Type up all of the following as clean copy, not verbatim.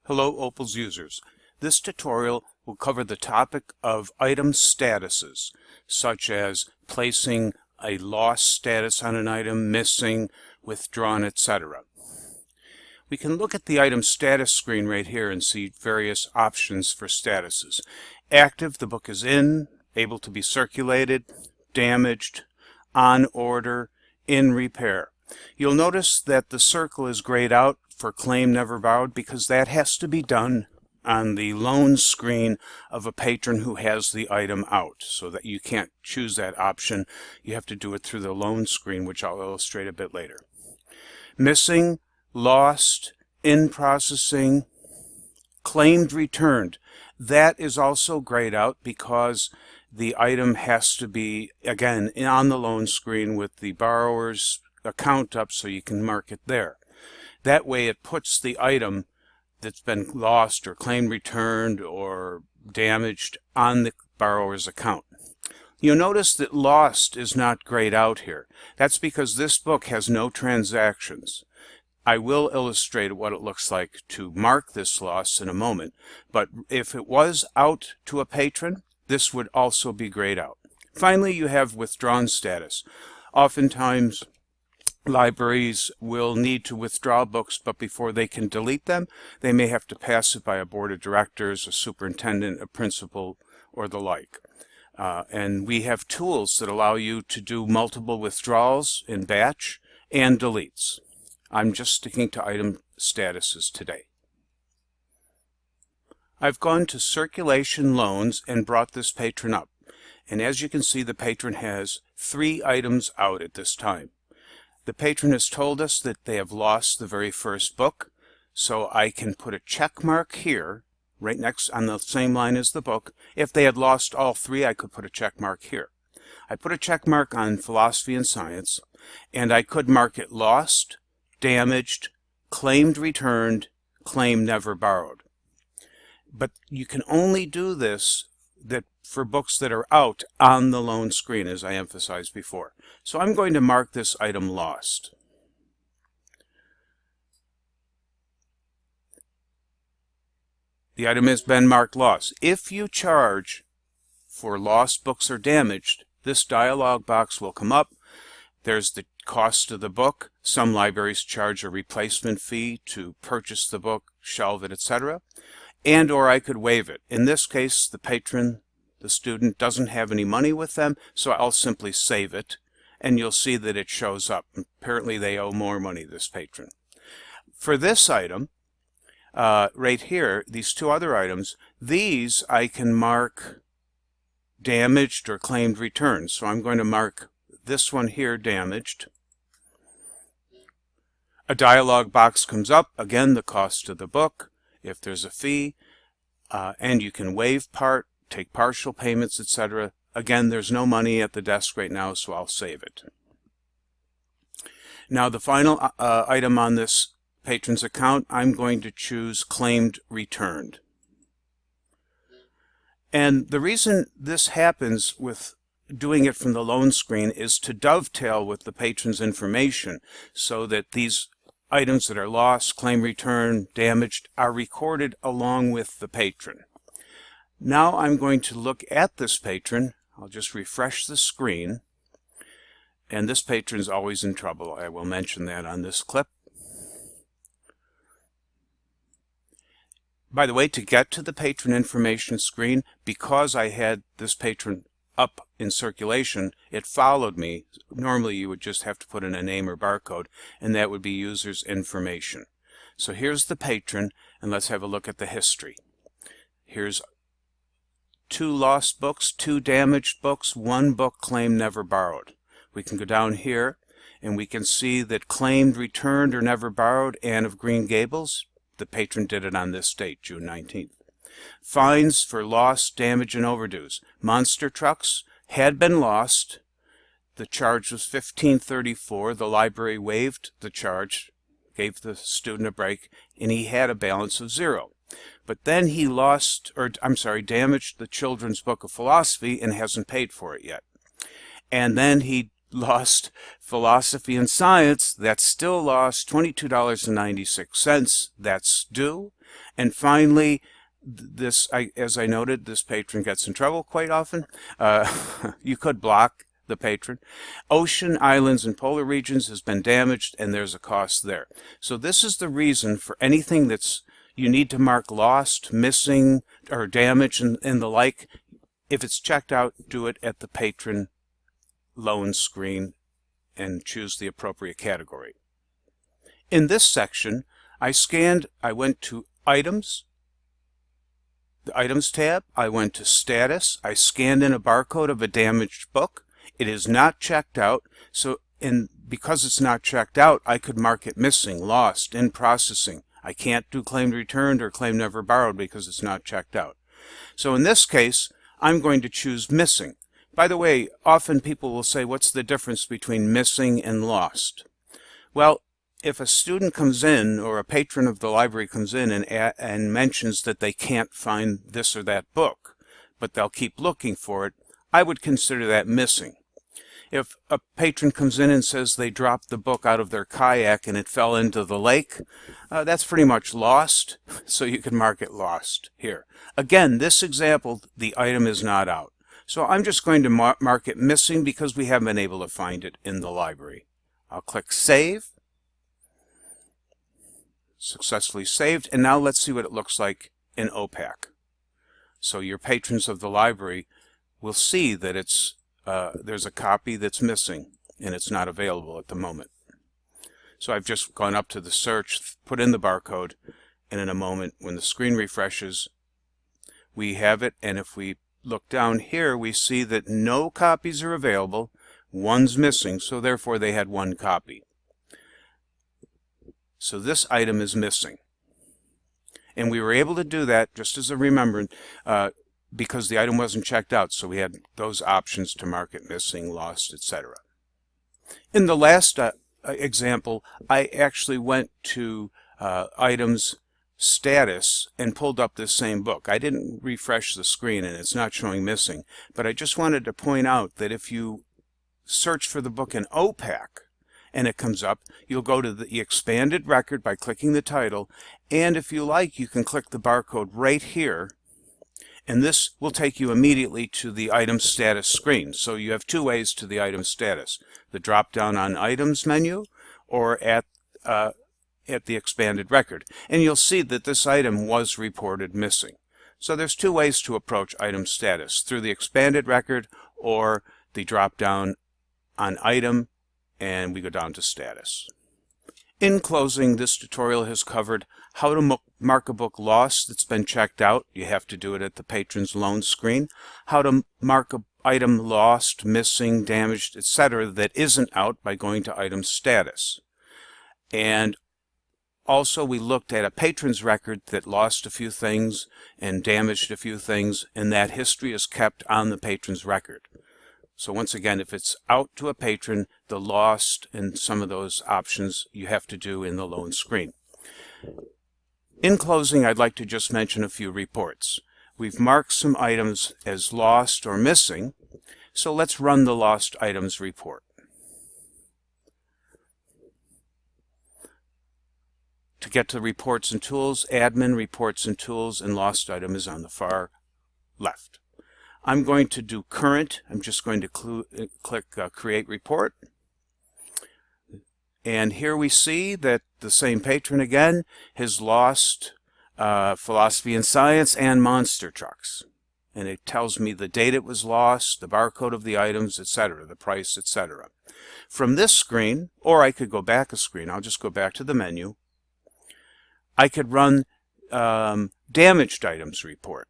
Hello Opals users. This tutorial will cover the topic of item statuses, such as placing a lost status on an item, missing, withdrawn, etc. We can look at the item status screen right here and see various options for statuses. Active, the book is in, able to be circulated, damaged, on order, in repair. You'll notice that the circle is grayed out for claim never borrowed because that has to be done on the loan screen of a patron who has the item out, so that you can't choose that option. You have to do it through the loan screen, which I'll illustrate a bit later. Missing, lost, in processing, claimed returned. That is also grayed out because the item has to be, again, on the loan screen with the borrower's account up so you can mark it there. That way it puts the item that's been lost or claimed returned or damaged on the borrower's account. You'll notice that lost is not grayed out here. That's because this book has no transactions. I will illustrate what it looks like to mark this loss in a moment, but if it was out to a patron, this would also be grayed out. Finally, you have withdrawn status. Oftentimes, libraries will need to withdraw books, but before they can delete them, they may have to pass it by a board of directors, a superintendent, a principal, or the like. And we have tools that allow you to do multiple withdrawals in batch and deletes. I'm just sticking to item statuses today. I've gone to Circulation Loans and brought this patron up. And as you can see, the patron has 3 items out at this time. The patron has told us that they have lost the very first book, so I can put a check mark here, right next on the same line as the book. If they had lost all 3, I could put a check mark here. I put a check mark on Philosophy and Science, and I could mark it lost, damaged, claimed returned, claim never borrowed. But you can only do this for books that are out on the loan screen, as I emphasized before. So I'm going to mark this item lost. The item has been marked lost. If you charge for lost books or damaged, this dialog box will come up. There's the cost of the book. Some libraries charge a replacement fee to purchase the book, shelve it, etc. And or I could waive it. In this case, the patron, the student, doesn't have any money with them, so I'll simply save it, and you'll see that it shows up. Apparently they owe more money, this patron. For this item, right here, these 2 other items, these I can mark damaged or claimed returned. So I'm going to mark this one here damaged. A dialog box comes up, again, the cost of the book, if there's a fee, and you can waive part, take partial payments, etc. Again, there's no money at the desk right now, so I'll save it. Now, the final item on this patron's account, I'm going to choose claimed returned. And the reason this happens with doing it from the loan screen is to dovetail with the patron's information so that these items that are lost, claim returned, damaged, are recorded along with the patron. Now I'm going to look at this patron. I'll just refresh the screen. And this patron's always in trouble. I will mention that on this clip. By the way, to get to the patron information screen, because I had this patron up in circulation, it followed me. Normally you would just have to put in a name or barcode, and that would be user's information. So here's the patron, and let's have a look at the history. Here's 2 lost books, 2 damaged books, 1 book claimed never borrowed. We can go down here, and we can see that claimed returned or never borrowed, Anne of Green Gables. The patron did it on this date, June 19th. Fines for lost, damage, and overdues. Monster Trucks had been lost. The charge was $15.34. The library waived the charge, gave the student a break, and he had a balance of 0. But then he damaged the children's book of philosophy and hasn't paid for it yet. And then he lost philosophy and science, that's still lost, $22.96, that's due. And finally, this, as I noted, this patron gets in trouble quite often. You could block the patron. Ocean, islands, and polar regions has been damaged, and there's a cost there. So this is the reason for anything that's you need to mark lost, missing, or damaged, and the like. If it's checked out, do it at the patron loan screen and choose the appropriate category. In this section, I went to Items, the Items tab, I went to Status, I scanned in a barcode of a damaged book. It is not checked out, because it's not checked out, I could mark it missing, lost, in processing. I can't do claimed returned or claim never borrowed because it's not checked out. So in this case, I'm going to choose missing. By the way, often people will say, what's the difference between missing and lost? Well, if a student comes in or a patron of the library comes in and mentions that they can't find this or that book, but they'll keep looking for it, I would consider that missing. If a patron comes in and says they dropped the book out of their kayak and it fell into the lake, that's pretty much lost, so you can mark it lost here. Again, this example, the item is not out. So I'm just going to mark it missing because we haven't been able to find it in the library. I'll click Save. Successfully saved, and now let's see what it looks like in OPAC. So your patrons of the library will see that there's a copy that's missing and it's not available at the moment. So I've just gone up to the search, put in the barcode, and in a moment when the screen refreshes, we have it. And if we look down here, we see that no copies are available, one's missing, so therefore they had one copy. So this item is missing. And we were able to do that, just as a remembrance, because the item wasn't checked out, so we had those options to mark it missing, lost, etc. In the last example, I actually went to Items, Status, and pulled up this same book. I didn't refresh the screen, and it's not showing missing, but I just wanted to point out that if you search for the book in OPAC, and it comes up, you'll go to the expanded record by clicking the title, and if you like, you can click the barcode right here, and this will take you immediately to the item status screen. So you have two ways to the item status: the drop down on items menu or at the expanded record. And you'll see that this item was reported missing. So there's two ways to approach item status: through the expanded record or the drop down on item, and we go down to status. In closing, this tutorial has covered how to mark a book lost that's been checked out. You have to do it at the patron's loan screen. How to mark an item lost, missing, damaged, etc. that isn't out by going to item status. And also we looked at a patron's record that lost a few things and damaged a few things, and that history is kept on the patron's record. So once again, if it's out to a patron, the lost and some of those options you have to do in the loan screen. In closing, I'd like to just mention a few reports. We've marked some items as lost or missing, so let's run the lost items report. To get to Reports and Tools, Admin, Reports and Tools, and Lost Item is on the far left. I'm going to do current. I'm just going to click Create Report. And here we see that the same patron again has lost Philosophy and Science and Monster Trucks. And it tells me the date it was lost, the barcode of the items, etc., the price, etc. From this screen, or I could go back a screen, I'll just go back to the menu, I could run Damaged Items Report.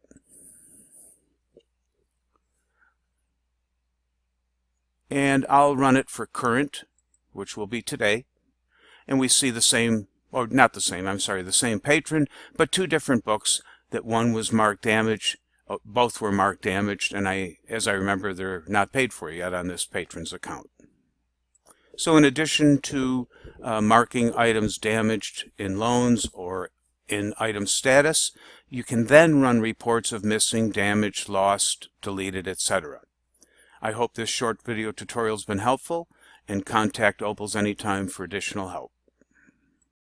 And I'll run it for current, which will be today. And we see the same, or not the same, I'm sorry, the same patron, but two different books. That one was marked damaged, both were marked damaged, and as I remember, they're not paid for yet on this patron's account. So in addition to marking items damaged in loans or in item status, you can then run reports of missing, damaged, lost, deleted, etc. I hope this short video tutorial has been helpful, and contact Opals anytime for additional help.